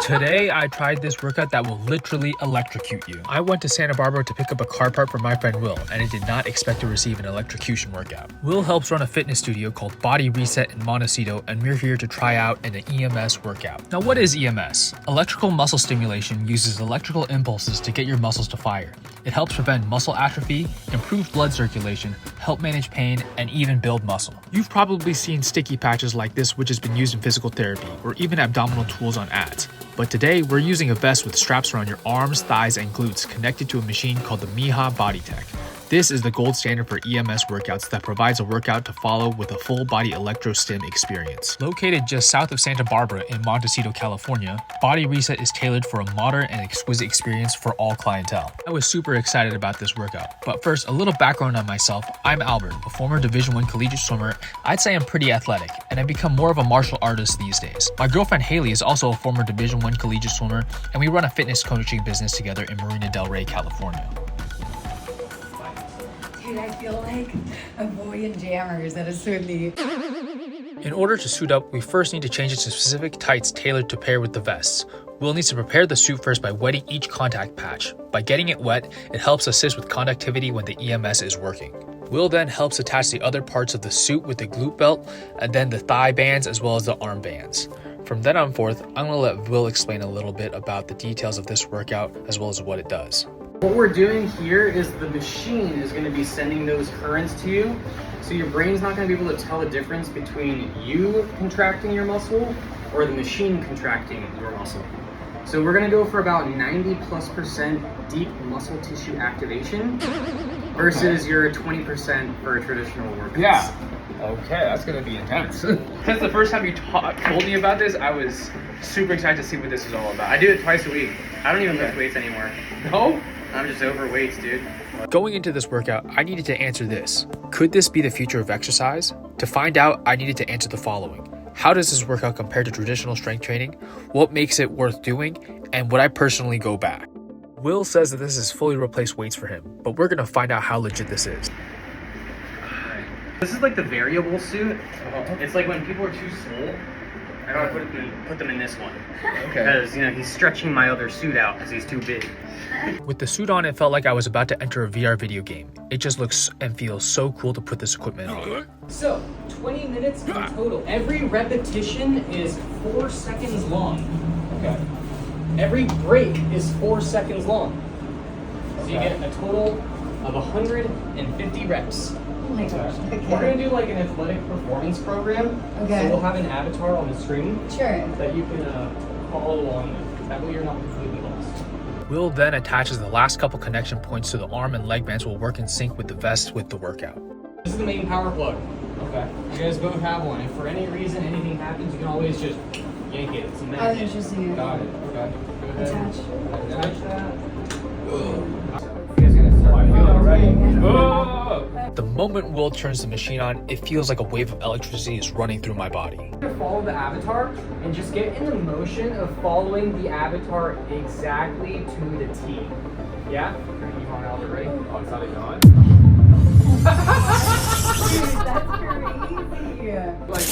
Today, I tried this workout that will literally electrocute you. I went to Santa Barbara to pick up a car part for my friend Will, and I did not expect to receive an electrocution workout. Will helps run a fitness studio called Body Reset in Montecito, and we're here to try out an EMS workout. Now, what is EMS? Electrical muscle stimulation uses electrical impulses to get your muscles to fire. It helps prevent muscle atrophy, improve blood circulation, help manage pain, and even build muscle. You've probably seen sticky patches like this, which has been used in physical therapy, or even abdominal tools on ads. But today, we're using a vest with straps around your arms, thighs, and glutes connected to a machine called the Miha Body Tech. This is the gold standard for EMS workouts that provides a workout to follow with a full body electro-stim experience. Located just south of Santa Barbara in Montecito, California, Body Reset is tailored for a modern and exquisite experience for all clientele. I was super excited about this workout, but first, a little background on myself. I'm Albert, a former Division I collegiate swimmer. I'd say I'm pretty athletic, and I've become more of a martial artist these days. My girlfriend Haley is also a former Division I collegiate swimmer, and we run a fitness coaching business together in Marina Del Rey, California. Dude, I feel like a boy in jammers at a swim meet. In order to suit up, we first need to change it to specific tights tailored to pair with the vests. We'll need to prepare the suit first by wetting each contact patch. By getting it wet, it helps assist with conductivity when the EMS is working. Will then helps attach the other parts of the suit with the glute belt, and then the thigh bands as well as the arm bands. From then on forth, I'm going to let Will explain a little bit about the details of this workout as well as what it does. What we're doing here is the machine is going to be sending those currents to you, so your brain's not going to be able to tell the difference between you contracting your muscle or the machine contracting your muscle. So we're going to go for about 90+% deep muscle tissue activation versus your 20% for a traditional workout. Yeah. Okay, that's gonna be intense. Since the first time you told me about this, I was super excited to see what this is all about. I do it twice a week. I don't even lift weights anymore. No? I'm just overweight, dude. Going into this workout, I needed to answer this. Could this be the future of exercise? To find out, I needed to answer the following. How does this workout compare to traditional strength training? What makes it worth doing? And would I personally go back? Will says that this has fully replaced weights for him, but we're gonna find out how legit this is. This is like the variable suit. It's like when people are too swole, I gotta put them in this one. Okay. Because, he's stretching my other suit out because he's too big. With the suit on, it felt like I was about to enter a VR video game. It just looks and feels so cool to put this equipment on. So, 20 minutes in total. Every repetition is 4 seconds long. Okay. Every break is 4 seconds long. So you get a total of 150 reps. Oh my gosh. We're gonna do like an athletic performance program. Okay. So we'll have an avatar on the screen Sure. that you can follow along with. That way you're not completely lost. Will then attaches the last couple connection points to the arm and leg bands will work in sync with the vest with the workout. This is the main power plug. Okay. You guys both have one. If for any reason anything happens, you can always just yank it. It's a Oh, magnet. interesting. Got it. Okay. Go ahead. Attach. Attach that. You guys gonna start? I feel it already. Oh! The moment Will turns the machine on, it feels like a wave of electricity is running through my body. You're gonna follow the avatar and just get in the motion of following the avatar exactly to the T. Yeah? You want Albert, ready? Oh, it's not even on? Dude, that's crazy. Like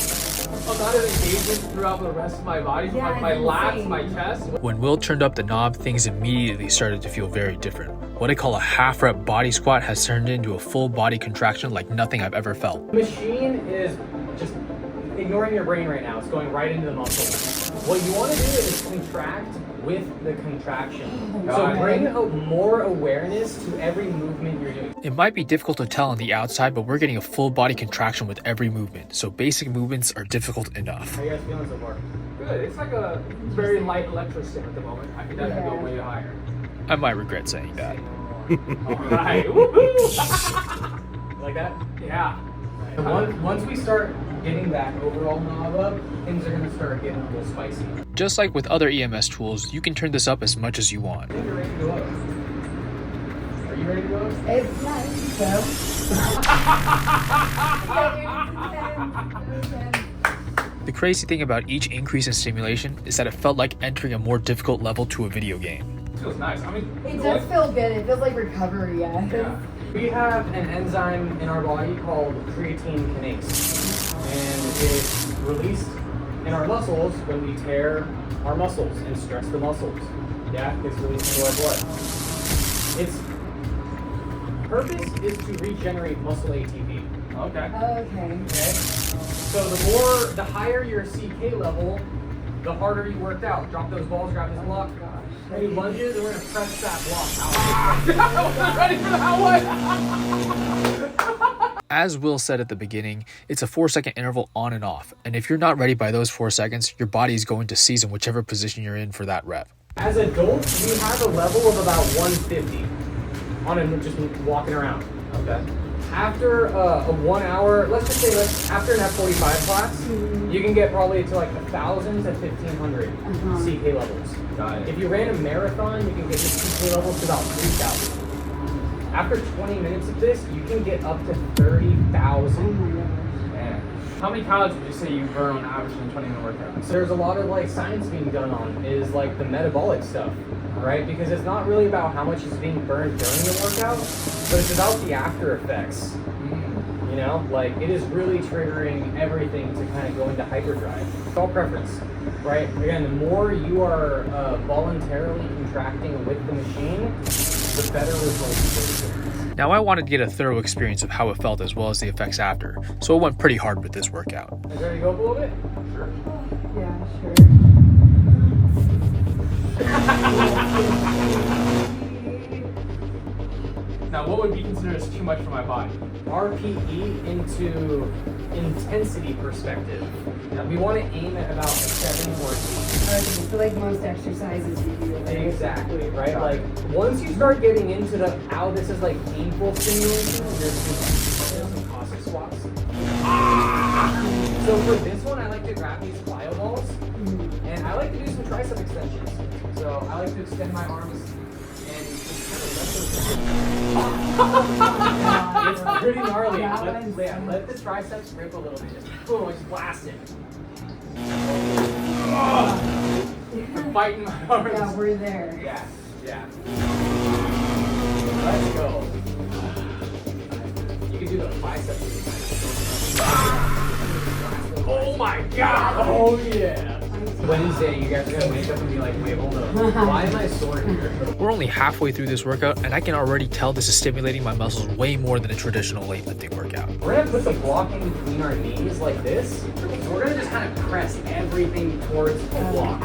a lot of engagement throughout the rest of my body. Yeah, my it's lats, insane. my chest. When Will turned up the knob, things immediately started to feel very different. What I call a half rep body squat has turned into a full body contraction like nothing I've ever felt. The machine is just ignoring your brain right now. It's going right into the muscle. What you want to do is contract with the contraction. So bring more awareness to every movement you're doing. It might be difficult to tell on the outside, but we're getting a full body contraction with every movement, so basic movements are difficult enough. How you guys feeling so far? Good. It's like a very light electrostim at the moment. I could definitely go way higher. I might regret saying that. Alright. Woohoo! Like that? Yeah. Once we start getting that overall knob up, things are going to start getting a little spicy. Just like with other EMS tools, you can turn this up as much as you want. I think you're ready to go up. Are you ready to go up? It's nice, so. The crazy thing about each increase in stimulation is that it felt like entering a more difficult level to a video game. Feels nice. I mean, It does feel good. It feels like recovery, yeah. Yeah. We have an enzyme in our body called creatine kinase, and it's released in our muscles when we tear our muscles and stress the muscles. Yeah, it's releasing our blood. Its purpose is to regenerate muscle ATP. Okay. Okay? So the higher your CK level, the harder you worked out. Drop those balls, grab this block. Any lunges, and we're gonna press that block out. I was not ready for that one. As Will said at the beginning, it's a 4-second interval on and off, and if you're not ready by those 4 seconds, your body is going to seize in whichever position you're in for that rep. As adults, we have a level of about 150 on just walking around. Okay. After a 1 hour, let's just say after an F45 class, you can get probably to like 1,000 to 1,500 CK levels. Got it. If you ran a marathon, you can get your CK levels to about 3,000. After 20 minutes of this, you can get up to 30,000. Man. How many calories would you say you burn on average in a 20-minute workout? So there's a lot of like science being done on is like the metabolic stuff, right? Because it's not really about how much is being burned during the workout, but it's about the after effects. You know, like it is really triggering everything to kind of go into hyperdrive. It's all preference, right? Again, the more you are voluntarily contracting with the machine, the better results you get. Now I wanted to get a thorough experience of how it felt as well as the effects after, so I went pretty hard with this workout. Is ready to go up a little bit? Sure. Yeah, sure. Now, what would be considered as too much for my body? RPE into intensity perspective. Now, we want to aim at about 7 or 8. Okay, so like most exercises you do. Right? Exactly, right? Like, once you start getting into how this is like painful stimulation, there's some cossack squats. So for this one, I like to grab these plyo balls, and I like to do some tricep extensions. So I like to extend my arms and just kind of let those It's pretty gnarly. Let the triceps rip a little bit. Just boom, just blast it. I'm fighting my arms. Yeah, we're there. Yeah. Let's go. You can do the biceps. Oh my god! Oh yeah! Wednesday, you guys are gonna wake up and be like, wait, hold up. Why am I sore here? We're only halfway through this workout, and I can already tell this is stimulating my muscles way more than a traditional weightlifting workout. We're gonna put the block in between our knees like this. So we're gonna just kind of press everything towards the block.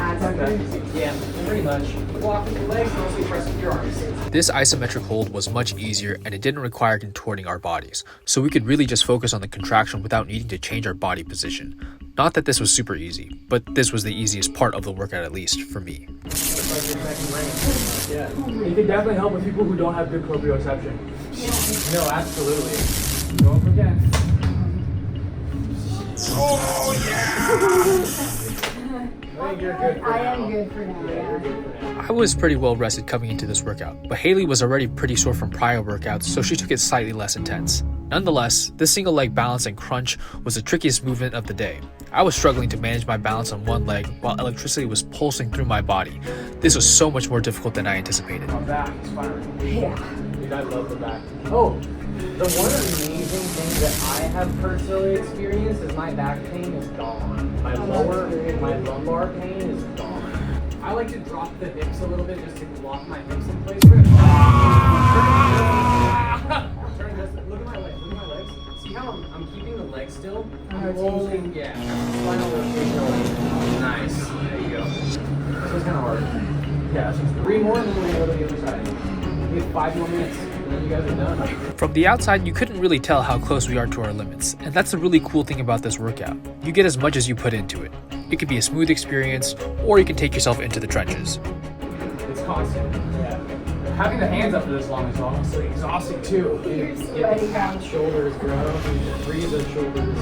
Yeah, pretty much. Block with your legs and also press with your arms. This isometric hold was much easier, and it didn't require contorting our bodies, so we could really just focus on the contraction without needing to change our body position. Not that this was super easy, but this was the easiest part of the workout, at least for me. Yeah. It can definitely help with people who don't have good proprioception. No, absolutely. Go up again. I think you're good for I now. am good for now, yeah. I was pretty well rested coming into this workout, but Haley was already pretty sore from prior workouts, so she took it slightly less intense. Nonetheless, this single leg balance and crunch was the trickiest movement of the day. I was struggling to manage my balance on one leg while electricity was pulsing through my body. This was so much more difficult than I anticipated. My back is firing. Yeah. Dude, I love the back. Oh, the one amazing thing that I have personally experienced is my back pain is gone. My lumbar pain is gone. I like to drop the hips a little bit just to lock my hips in place. Turn this. Look at my legs. Look at my legs. See how I'm keeping the leg still? I'm rolling. Yeah. Spinal rotation. Nice. There you go. This was kind of hard. Yeah. So 3 more and then we're gonna go to the other side. We have 5 more minutes. And then you guys are done. From the outside, you couldn't really tell how close we are to our limits, and that's the really cool thing about this workout. You get as much as you put into it. It could be a smooth experience, or you can take yourself into the trenches. It's constant. Yeah. Having the hands up for this long is honestly exhausting too. You're Get sweating the out. shoulders, bro. Freeze those shoulders.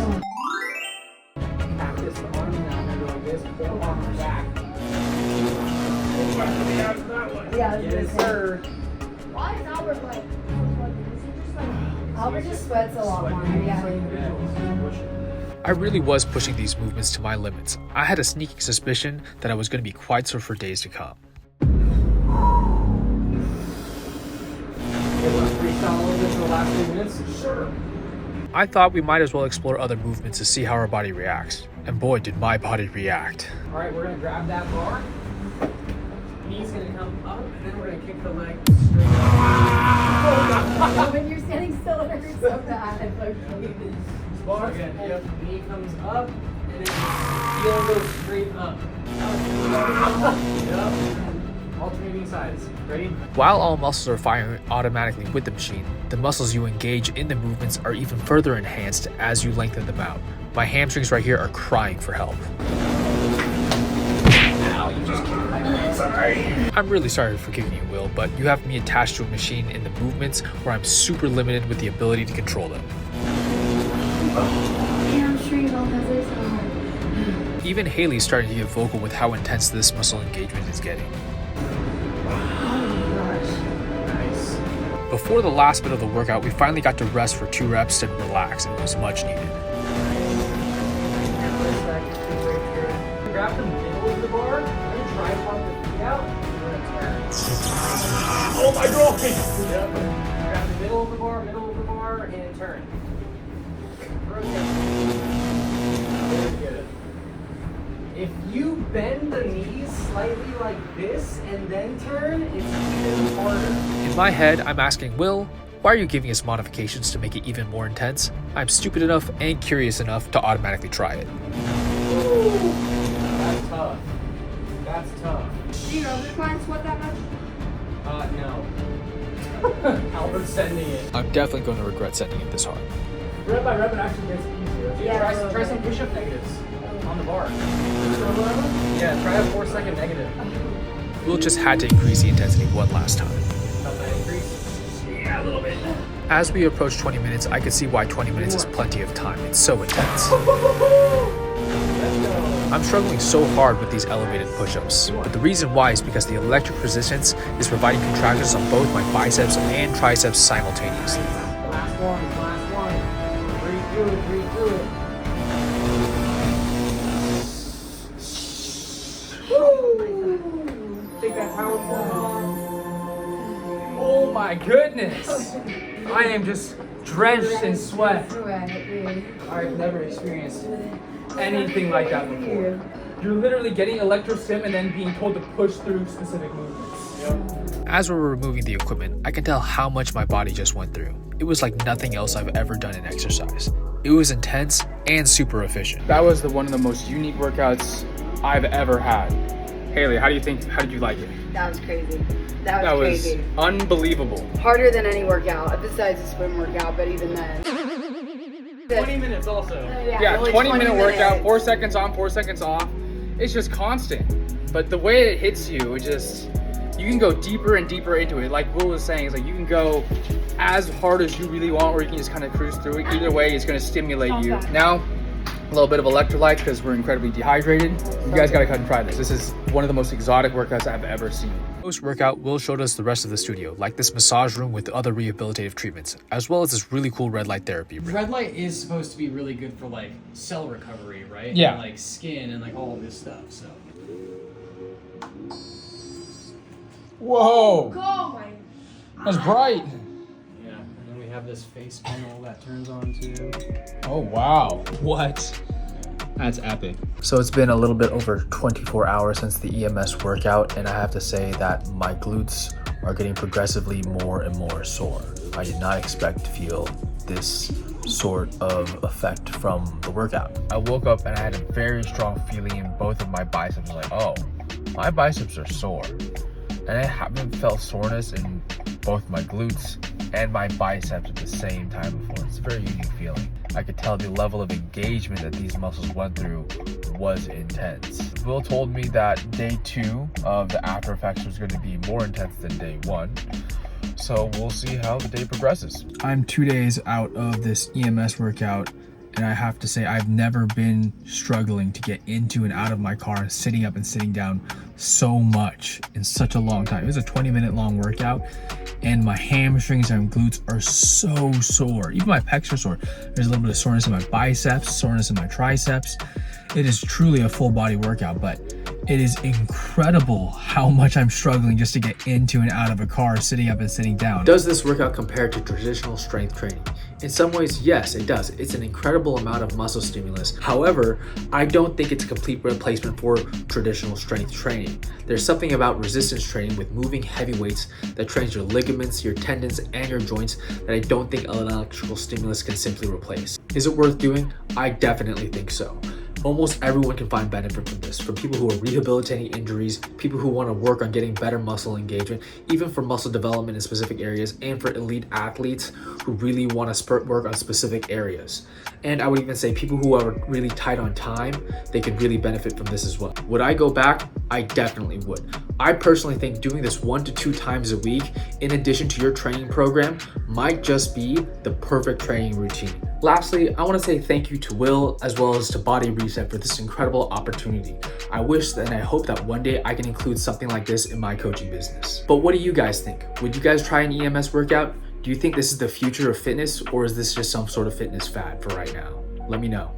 Tap this arm down and go like this. Pull arm back. Yeah, Yes, sir. Why is Albert like? Is he just like? Albert just sweats a lot more. Yeah. I really was pushing these movements to my limits. I had a sneaking suspicion that I was going to be quite sore for days to come. Freestyle a little bit for the last 3 minutes? Sure. I thought we might as well explore other movements to see how our body reacts. And boy, did my body react. All right, we're gonna grab that bar. Knee's gonna come up, and then we're gonna kick the leg straight up. When you're standing still, it hurts so bad. Bar again. Yep. Knee comes up, and then heel goes straight up. Yep. Alternating sides. Ready? While all muscles are firing automatically with the machine, the muscles you engage in the movements are even further enhanced as you lengthen them out. My hamstrings right here are crying for help. Ow, you just kicked my leg. Sorry. I'm really sorry for kicking you, Will, but you have me attached to a machine in the movements where I'm super limited with the ability to control them. Hamstrings, all those are so hard. Even Haley's starting to get vocal with how intense this muscle engagement is getting. Nice. Before the last bit of the workout, we finally got to rest for 2 reps and relax, and it was much needed. Grab the middle of the bar, I'm gonna try pump the feet out, and we're gonna turn. Oh my god! Yep. Grab the middle of the bar, and turn. Rotate. Very good. If you bend the knees slightly like this and then turn, it's even harder. In my head, I'm asking Will, why are you giving us modifications to make it even more intense? I'm stupid enough and curious enough to automatically try it. That's tough. That's tough. Do your other clients sweat that much? No. Albert's sending it. I'm definitely going to regret sending it this hard. Rep by rep, it actually gets easier. Yeah, try some push-up negatives on the bar. Yeah, try a 4-second negative. Will just had to increase the intensity one last time. Felt that increase? Yeah, a little bit. As we approach 20 minutes, I could see why 20 minutes is plenty of time. It's so intense. I'm struggling so hard with these elevated push-ups, but the reason why is because the electric resistance is providing contractions on both my biceps and triceps simultaneously. Last one. Breathe through it. Take that power form. Oh my goodness! I am just drenched in sweat. I've never experienced anything like that before. You're literally getting electrostim and then being told to push through specific movements. As we're removing the equipment, I can tell how much my body just went through. It was like nothing else I've ever done in exercise. It was intense and super efficient. That was one of the most unique workouts I've ever had. Haley, how did you like it? That was crazy. That was crazy. Unbelievable. Harder than any workout, besides the swim workout, but even then. 20 minutes also. Yeah, only 20-minute workout, minutes. 4 seconds on, 4 seconds off. It's just constant. But the way it hits you, you can go deeper and deeper into it. Like Will was saying, it's like you can go as hard as you really want, or you can just kind of cruise through it. Either way, it's going to stimulate you. Now, a little bit of electrolytes because we're incredibly dehydrated. You guys got to come and try this. This is one of the most exotic workouts I've ever seen. Post-workout, Will showed us the rest of the studio, like this massage room with other rehabilitative treatments, as well as this really cool red light therapy room. Red light is supposed to be really good for like cell recovery, right? Yeah. And, like skin and like all this stuff. So. Whoa, Oh my. that's bright. Yeah. And then we have this face panel that turns on too. Oh wow, what? That's epic. So it's been a little bit over 24 hours since the EMS workout, and I have to say that my glutes are getting progressively more and more sore. I did not expect to feel this sort of effect from the workout. I woke up and I had a very strong feeling in both of my biceps. Like, oh, my biceps are sore. And I haven't felt soreness in both my glutes and my biceps at the same time before. It's a very unique feeling. I could tell the level of engagement that these muscles went through was intense. Will told me that day 2 of the after effects was going to be more intense than day 1. So we'll see how the day progresses. I'm 2 days out of this EMS workout, and I have to say I've never been struggling to get into and out of my car, sitting up and sitting down so much in such a long time. It was a 20-minute long workout, and my hamstrings and glutes are so sore. Even my pecs are sore. There's a little bit of soreness in my biceps, soreness in my triceps. It is truly a full body workout, but it is incredible how much I'm struggling just to get into and out of a car, sitting up and sitting down. Does this workout compare to traditional strength training? In some ways, yes, it does. It's an incredible amount of muscle stimulus. However, I don't think it's a complete replacement for traditional strength training. There's something about resistance training with moving heavy weights that trains your ligaments, your tendons, and your joints that I don't think an electrical stimulus can simply replace. Is it worth doing? I definitely think so. Almost everyone can find benefit from this, from people who are rehabilitating injuries, people who want to work on getting better muscle engagement, even for muscle development in specific areas, and for elite athletes who really want to work on specific areas. And I would even say people who are really tight on time, they can really benefit from this as well. Would I go back? I definitely would. I personally think doing this 1 to 2 times a week, in addition to your training program, might just be the perfect training routine. Lastly, I want to say thank you to Will as well as to Body Reset for this incredible opportunity. I wish and I hope that one day I can include something like this in my coaching business. But what do you guys think? Would you guys try an EMS workout? Do you think this is the future of fitness, or is this just some sort of fitness fad for right now? Let me know.